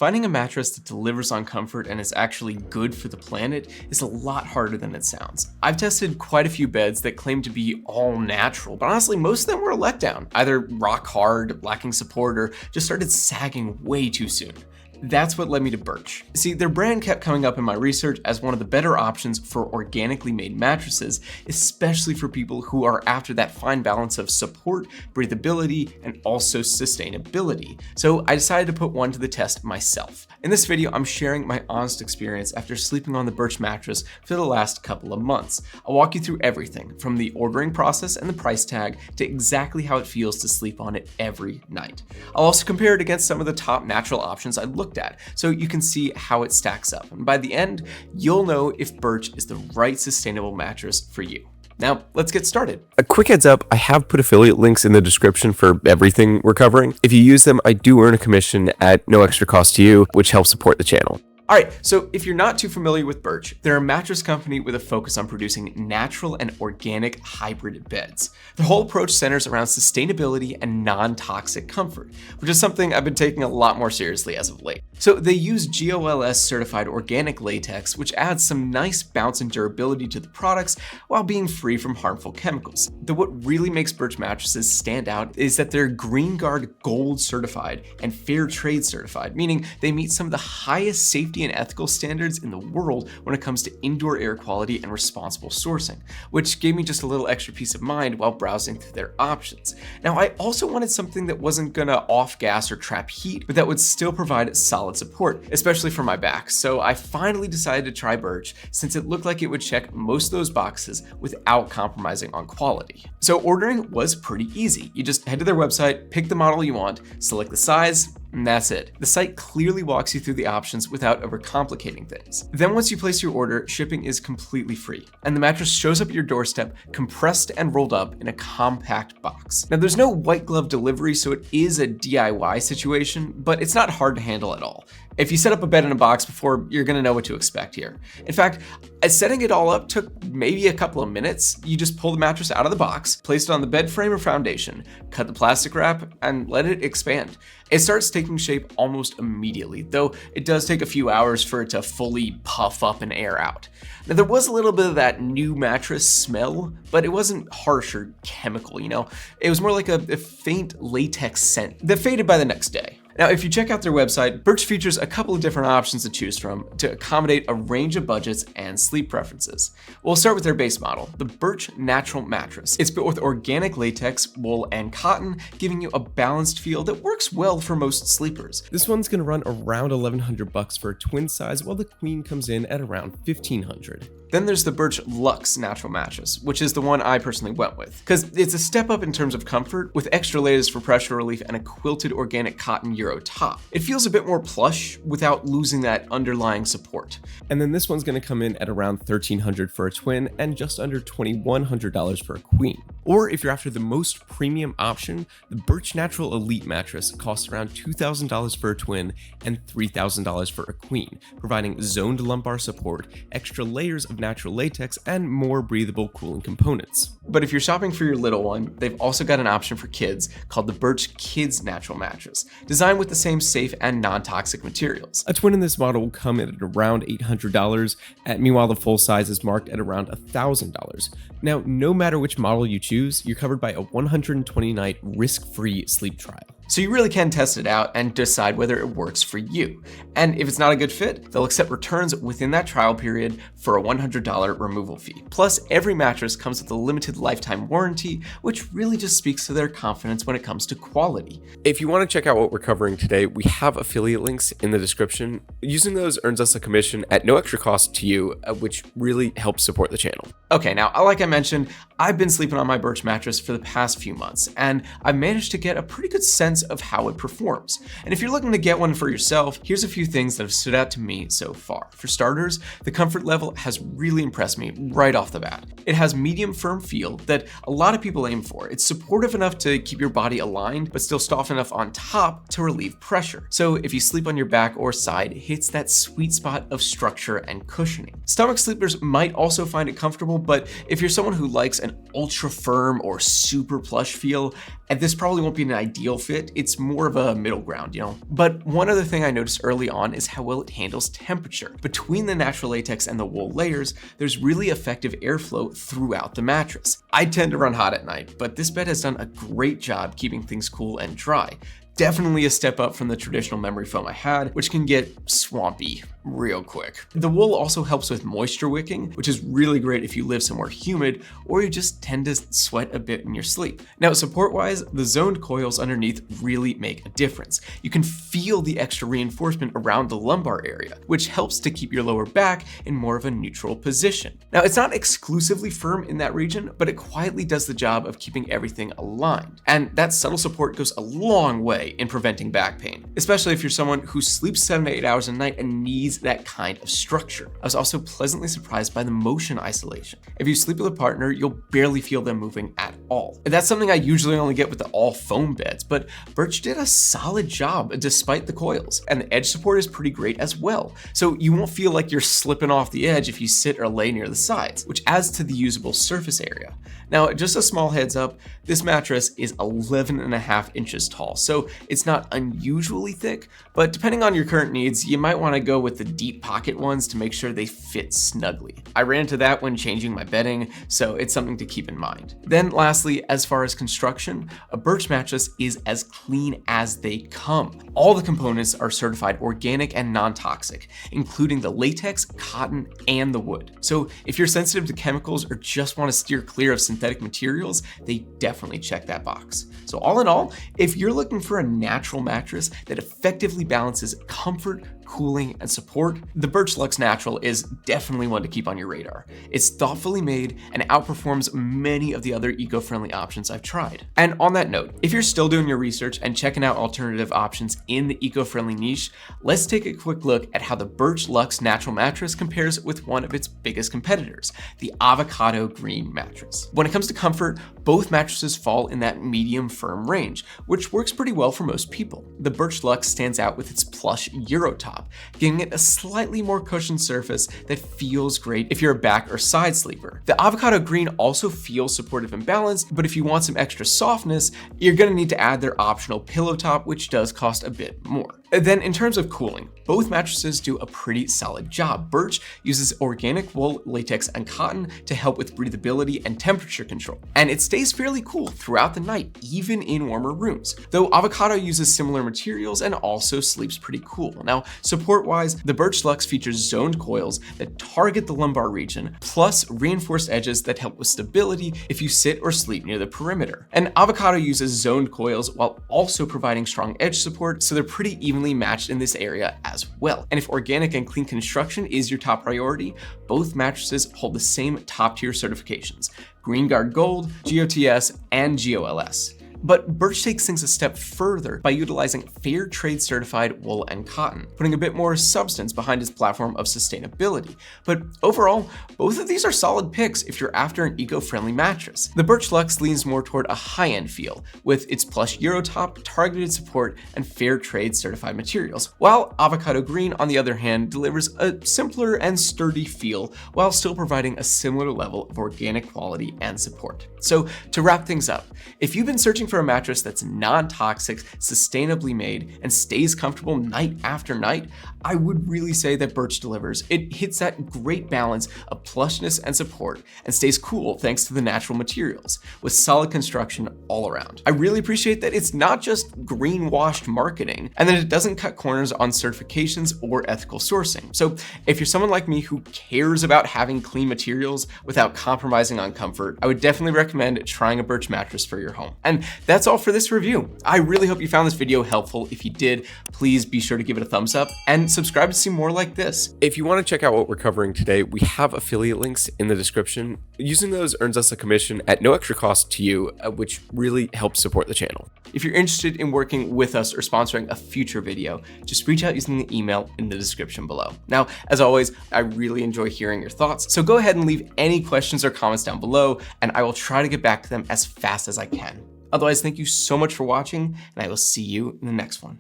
Finding a mattress that delivers on comfort and is actually good for the planet is a lot harder than it sounds. I've tested quite a few beds that claim to be all natural, but honestly, most of them were a letdown, either rock hard, lacking support, or just started sagging way too soon. That's what led me to Birch. See, their brand kept coming up in my research as one of the better options for organically made mattresses, especially for people who are after that fine balance of support, breathability, and also sustainability. So I decided to put one to the test myself. In this video, I'm sharing my honest experience after sleeping on the Birch mattress for the last couple of months. I'll walk you through everything from the ordering process and the price tag to exactly how it feels to sleep on it every night. I'll also compare it against some of the top natural options I looked at, so you can see how it stacks up. And by the end, you'll know if Birch is the right sustainable mattress for you. Now, let's get started. A quick heads up, I have put affiliate links in the description for everything we're covering. If you use them, I do earn a commission at no extra cost to you, which helps support the channel. Alright, so if you're not too familiar with Birch, they're a mattress company with a focus on producing natural and organic hybrid beds. Their whole approach centers around sustainability and non-toxic comfort, which is something I've been taking a lot more seriously as of late. So they use GOLS certified organic latex, which adds some nice bounce and durability to the products while being free from harmful chemicals. Though what really makes Birch mattresses stand out is that they're Green Guard Gold certified and Fair Trade certified, meaning they meet some of the highest safety and ethical standards in the world when it comes to indoor air quality and responsible sourcing, which gave me just a little extra peace of mind while browsing through their options. Now, I also wanted something that wasn't gonna off-gas or trap heat, but that would still provide solid support, especially for my back. So I finally decided to try Birch since it looked like it would check most of those boxes without compromising on quality. So ordering was pretty easy. You just head to their website, pick the model you want, select the size, and that's it. The site clearly walks you through the options without overcomplicating things. Then once you place your order, shipping is completely free, and the mattress shows up at your doorstep, compressed and rolled up in a compact box. Now there's no white glove delivery, so it is a DIY situation, but it's not hard to handle at all. If you set up a bed in a box before, you're gonna know what to expect here. In fact, setting it all up took maybe a couple of minutes. You just pull the mattress out of the box, place it on the bed frame or foundation, cut the plastic wrap, and let it expand. It starts taking shape almost immediately, though it does take a few hours for it to fully puff up and air out. Now there was a little bit of that new mattress smell, but it wasn't harsh or chemical, you know? It was more like a faint latex scent that faded by the next day. Now, if you check out their website, Birch features a couple of different options to choose from to accommodate a range of budgets and sleep preferences. We'll start with their base model, the Birch Natural Mattress. It's built with organic latex, wool, and cotton, giving you a balanced feel that works well for most sleepers. This one's gonna run around $1,100 for a twin size, while the queen comes in at around $1,500. Then there's the Birch Luxe Natural Mattress, which is the one I personally went with, because it's a step up in terms of comfort, with extra layers for pressure relief and a quilted organic cotton Euro top. It feels a bit more plush without losing that underlying support. And then this one's gonna come in at around $1,300 for a twin and just under $2,100 for a queen. Or if you're after the most premium option, the Birch Natural Elite Mattress costs around $2,000 for a twin and $3,000 for a queen, providing zoned lumbar support, extra layers of natural latex, and more breathable cooling components. But if you're shopping for your little one, they've also got an option for kids called the Birch Kids Natural Mattress, designed with the same safe and non-toxic materials. A twin in this model will come in at around $800, meanwhile the full size is marked at around $1,000. Now, no matter which model you choose, you're covered by a 120-night risk-free sleep trial. So you really can test it out and decide whether it works for you. And if it's not a good fit, they'll accept returns within that trial period for a $100 removal fee. Plus, every mattress comes with a limited lifetime warranty, which really just speaks to their confidence when it comes to quality. If you want to check out what we're covering today, we have affiliate links in the description. Using those earns us a commission at no extra cost to you, which really helps support the channel. Okay, now, like I mentioned, I've been sleeping on my Birch mattress for the past few months, and I've managed to get a pretty good sense of how it performs. And if you're looking to get one for yourself, here's a few things that have stood out to me so far. For starters, the comfort level has really impressed me right off the bat. It has medium firm feel that a lot of people aim for. It's supportive enough to keep your body aligned, but still soft enough on top to relieve pressure. So if you sleep on your back or side, it hits that sweet spot of structure and cushioning. Stomach sleepers might also find it comfortable, but if you're someone who likes an ultra firm or super plush feel, and this probably won't be an ideal fit, it's more of a middle ground, But one other thing I noticed early on is how well it handles temperature. Between the natural latex and the wool layers, there's really effective airflow throughout the mattress. I tend to run hot at night, but this bed has done a great job keeping things cool and dry. Definitely a step up from the traditional memory foam I had, which can get swampy real quick. The wool also helps with moisture wicking, which is really great if you live somewhere humid or you just tend to sweat a bit in your sleep. Now, support-wise, the zoned coils underneath really make a difference. You can feel the extra reinforcement around the lumbar area, which helps to keep your lower back in more of a neutral position. Now, it's not exclusively firm in that region, but it quietly does the job of keeping everything aligned. And that subtle support goes a long way in preventing back pain, especially if you're someone who sleeps 7 to 8 hours a night and needs that kind of structure. I was also pleasantly surprised by the motion isolation. If you sleep with a partner, you'll barely feel them moving at all. And that's something I usually only get with the all foam beds, but Birch did a solid job despite the coils. And the edge support is pretty great as well. So you won't feel like you're slipping off the edge if you sit or lay near the sides, which adds to the usable surface area. Now, just a small heads up, this mattress is 11.5 inches tall, so it's not unusually thick, but depending on your current needs, you might want to go with the deep pocket ones to make sure they fit snugly. I ran into that when changing my bedding, so it's something to keep in mind. Then lastly, as far as construction, a Birch mattress is as clean as they come. All the components are certified organic and non-toxic, including the latex, cotton, and the wood. So if you're sensitive to chemicals or just want to steer clear of synthetic materials, they definitely check that box. So all in all, if you're looking for a natural mattress that effectively balances comfort, cooling, and support, the Birch Luxe Natural is definitely one to keep on your radar. It's thoughtfully made and outperforms many of the other eco-friendly options I've tried. And on that note, if you're still doing your research and checking out alternative options in the eco-friendly niche, let's take a quick look at how the Birch Luxe Natural Mattress compares with one of its biggest competitors, the Avocado Green mattress. When it comes to comfort, both mattresses fall in that medium firm range, which works pretty well for most people. The Birch Luxe stands out with its plush Euro top, giving it a slightly more cushioned surface that feels great if you're a back or side sleeper. The Avocado Green also feels supportive and balanced, but if you want some extra softness, you're gonna need to add their optional pillow top, which does cost a bit more. Then in terms of cooling, both mattresses do a pretty solid job. Birch uses organic wool, latex, and cotton to help with breathability and temperature control. And it stays fairly cool throughout the night, even in warmer rooms. Though Avocado uses similar materials and also sleeps pretty cool. Now, support-wise, the Birch Luxe features zoned coils that target the lumbar region, plus reinforced edges that help with stability if you sit or sleep near the perimeter. And Avocado uses zoned coils while also providing strong edge support, so they're pretty evenly matched in this area as well. And if organic and clean construction is your top priority, both mattresses hold the same top-tier certifications: Green Guard Gold, GOTS, and GOLS. But Birch takes things a step further by utilizing fair trade certified wool and cotton, putting a bit more substance behind its platform of sustainability. But overall, both of these are solid picks if you're after an eco-friendly mattress. The Birch Luxe leans more toward a high-end feel, with its plush Euro top, targeted support, and fair trade certified materials, while Avocado Green, on the other hand, delivers a simpler and sturdy feel while still providing a similar level of organic quality and support. So to wrap things up, if you've been searching for a mattress that's non-toxic, sustainably made, and stays comfortable night after night, I would really say that Birch delivers. It hits that great balance of plushness and support and stays cool thanks to the natural materials, with solid construction all around. I really appreciate that it's not just greenwashed marketing and that it doesn't cut corners on certifications or ethical sourcing. So if you're someone like me who cares about having clean materials without compromising on comfort, I would definitely recommend trying a Birch mattress for your home. And that's all for this review. I really hope you found this video helpful. If you did, please be sure to give it a thumbs up and subscribe to see more like this. If you want to check out what we're covering today, we have affiliate links in the description. Using those earns us a commission at no extra cost to you, which really helps support the channel. If you're interested in working with us or sponsoring a future video, just reach out using the email in the description below. Now, as always, I really enjoy hearing your thoughts, so go ahead and leave any questions or comments down below, and I will try to get back to them as fast as I can. Otherwise, thank you so much for watching, and I will see you in the next one.